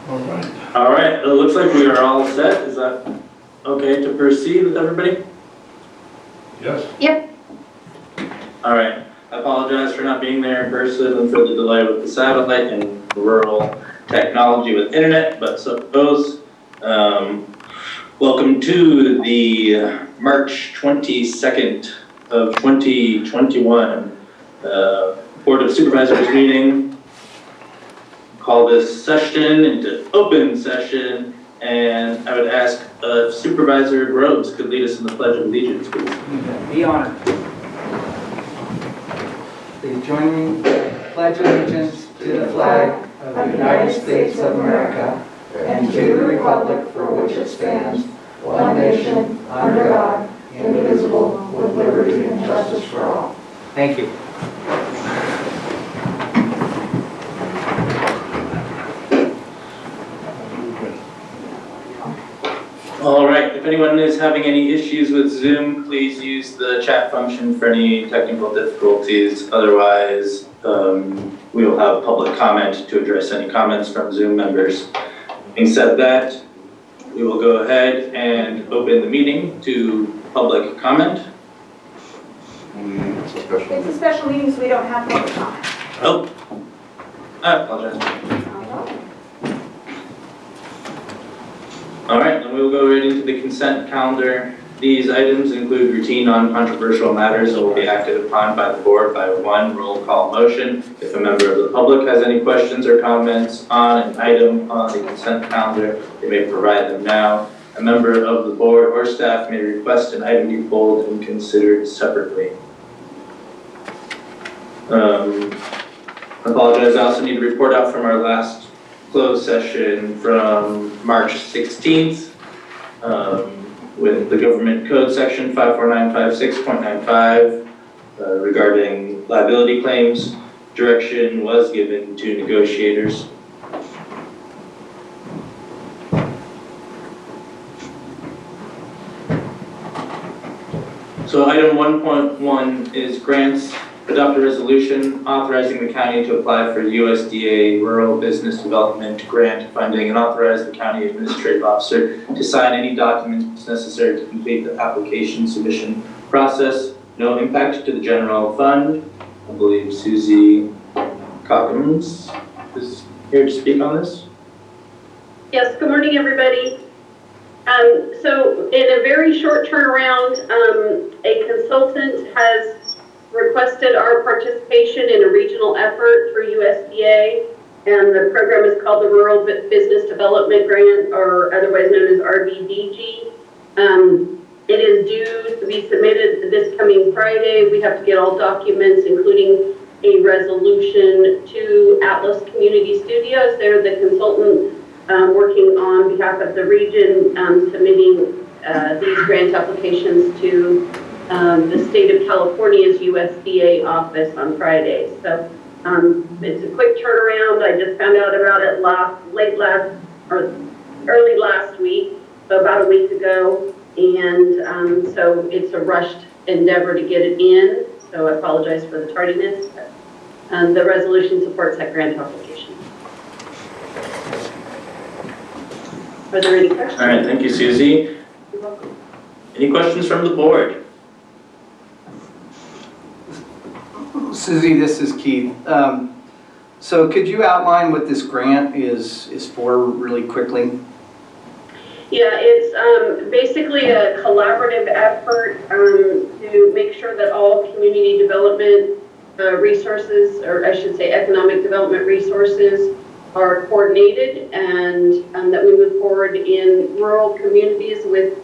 All right, it looks like we are all set. Is that okay to proceed with everybody? Yes. Yep. All right, I apologize for not being there in person and for the delay with the satellite and rural technology with internet, but so it goes. Welcome to the March 22nd of 2021 Board of Supervisors meeting. Call this session into open session, and I would ask Supervisor Groves could lead us in the Pledge of Allegiance, please. Be honored. Please join me in the Pledge of Allegiance to the flag of the United States of America and to the republic for which it stands, one nation, under God, indivisible, with liberty and justice for all. Thank you. All right, if anyone is having any issues with Zoom, please use the chat function for any technical difficulties. Otherwise, we will have public comment to address any comments from Zoom members. Having said that, we will go ahead and open the meeting to public comment. It's a special. It's a special meeting, so we don't have public comment. Oh, I apologize. All right, then we will go right into the consent calendar. These items include routine non-controversial matters that will be acted upon by the board by one roll call motion. If a member of the public has any questions or comments on an item on the consent calendar, they may provide them now. A member of the board or staff may request an item be pulled and considered separately. I apologize, I also need to report out from our last closed session from March 16th with the government code section 54956.95 regarding liability claims. Direction was given to negotiators. So item 1.1 is grants. Adopt a resolution authorizing the county to apply for USDA Rural Business Development Grant funding and authorize the county administrative officer to sign any documents necessary to complete the application submission process. No impact to the general fund. I believe Susie Cockums is here to speak on this. Yes, good morning, everybody. So in a very short turnaround, a consultant has requested our participation in a regional effort through USDA, and the program is called the Rural Business Development Grant, or otherwise known as RBDG. It is due to be submitted this coming Friday. We have to get all documents, including a resolution, to Atlas Community Studios. They're the consultant working on behalf of the region, submitting these grant applications to the state of California's USDA office on Friday. So it's a quick turnaround. I just found out about it early last week, so about a week ago. And so it's a rushed endeavor to get it in. So I apologize for the tardiness. But, the resolution supports that grant application. Are there any questions? All right, thank you, Susie. You're welcome. Any questions from the board? Susie, this is Keith. So could you outline what this grant is for really quickly? Yeah, it's basically a collaborative effort to make sure that all community development resources, or I should say economic development resources, are coordinated, and that we move forward in rural communities with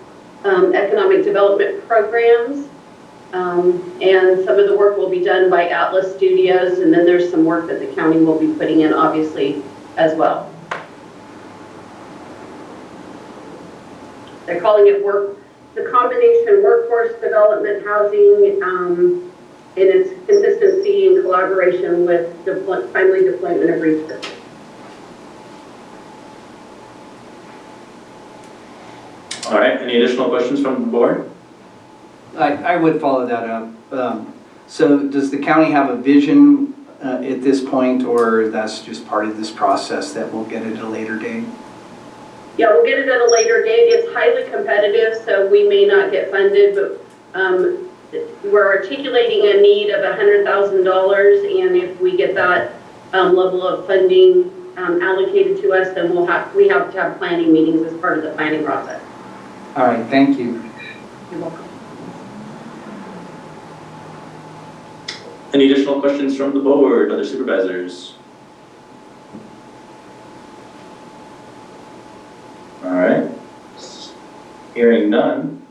economic development programs. And some of the work will be done by Atlas Studios, and then there's some work that the county will be putting in, obviously, as well. They're calling it the combination workforce development housing, in its consistency and collaboration with timely deployment of resources. All right, any additional questions from the board? I would follow that up. So does the county have a vision at this point, or that's just part of this process that we'll get at a later date? Yeah, we'll get it at a later date. It's highly competitive, so we may not get funded, but we're articulating a need of $100,000, and if we get that level of funding allocated to us, then we have to have planning meetings as part of the planning process. All right, thank you. You're welcome. Any additional questions from the board, other supervisors? All right. Hearing none,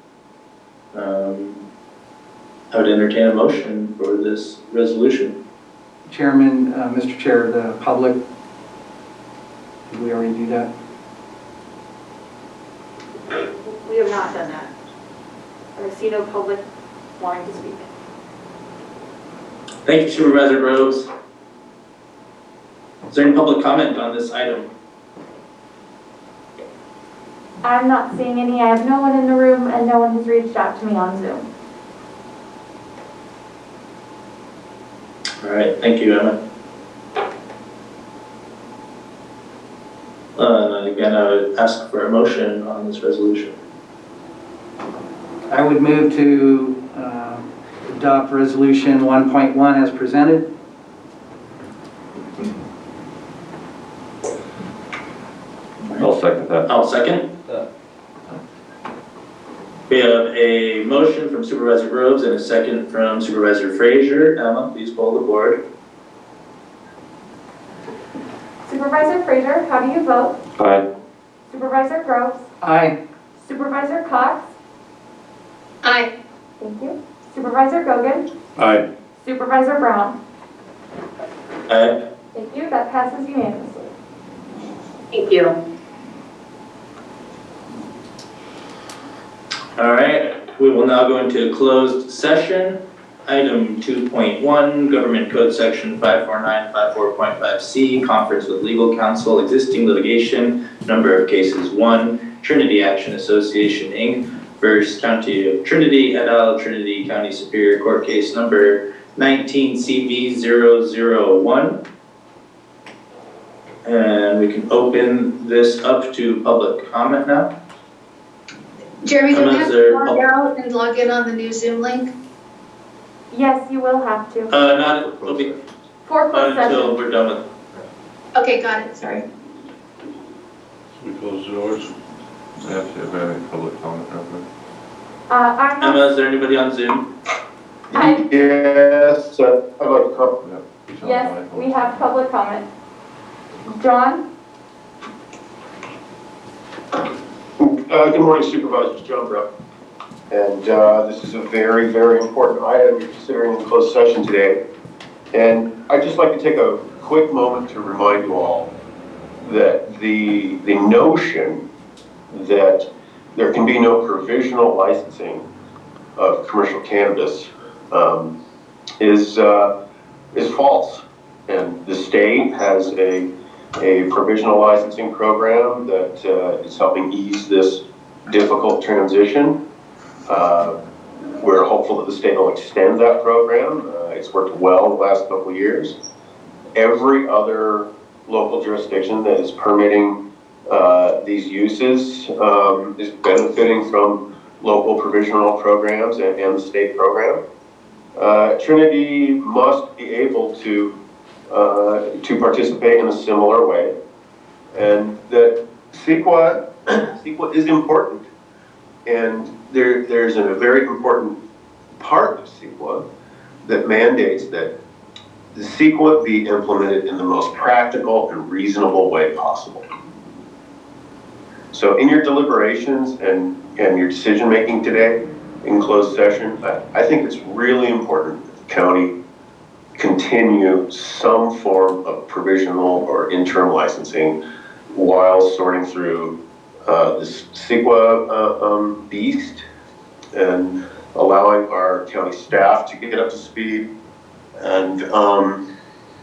I would entertain a motion for this resolution. Chairman, Mr. Chair, the public, did we already do that? We have not done that. I see no public wanting to speak. Thank you, Supervisor Groves. Is there any public comment on this item? I'm not seeing any. I have no one in the room and no one has reached out to me on Zoom. All right, thank you, Emma. Again, I would ask for a motion on this resolution. I would move to adopt resolution 1.1 as presented. I'll second that. I'll second. We have a motion from Supervisor Groves and a second from Supervisor Frazier. Emma, please poll the board. Supervisor Frazier, how do you vote? Aye. Supervisor Groves? Aye. Supervisor Cox? Aye. Thank you. Supervisor Gogan? Aye. Supervisor Brown? Aye. Thank you. That passes unanimously. Thank you. All right, we will now go into closed session. Item 2.1, Government Code Section 54954.5C, conference with legal counsel, existing litigation, number of cases 1, Trinity Action Association, Inc. versus County of Trinity et al., Trinity County Superior Court case number 19CV001. And we can open this up to public comment now. Jeremy, do we have Is to there log out and log in on the new Zoom link? Yes, you will have to. It'll be For closed until session. we're done with. Okay, got it, sorry. We close the doors. We have to have any public comment real quick. I have, Emma, is there anybody on Zoom? Yes, I'd like to comment. yes, we have public comment. John? Good morning, Supervisors. John Brown. And this is a very, very important item you're considering in closed session today. And I'd just like to take a quick moment to remind you all that the notion that there can be no provisional licensing of commercial cannabis is false. And the state has a provisional licensing program that is helping ease this difficult transition. We're hopeful that the state will extend that program. It's worked well the last couple of years. Every other local jurisdiction that is permitting these uses is benefiting from local provisional programs and the state program. Trinity must be able to participate in a similar way, and that CEQA is important, and there's a very important part of CEQA that mandates that the CEQA be implemented in the most practical and reasonable way possible. So in your deliberations and your decision making today in closed session, I think it's really important that the county continue some form of provisional or interim licensing while sorting through this CEQA beast and allowing our county staff to get up to speed and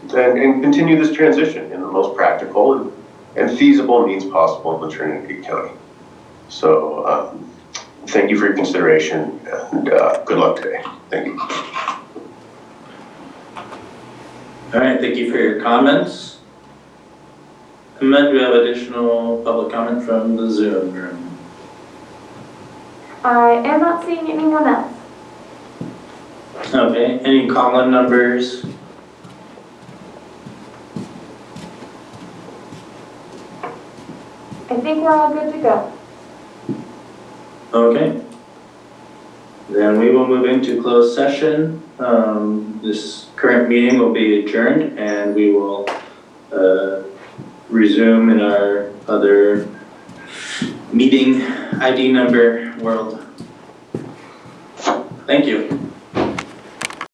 continue this transition in the most practical and feasible means possible in the Trinity County. So thank you for your consideration and good luck today. Thank you. All right, thank you for your comments. And then do we have additional public comment from the Zoom room? I am not seeing anyone else. Okay, any call-in numbers? I think we're all good to go. Okay. Then we will move into closed session. This current meeting will be adjourned and we will resume in our other meeting ID number world. Thank you.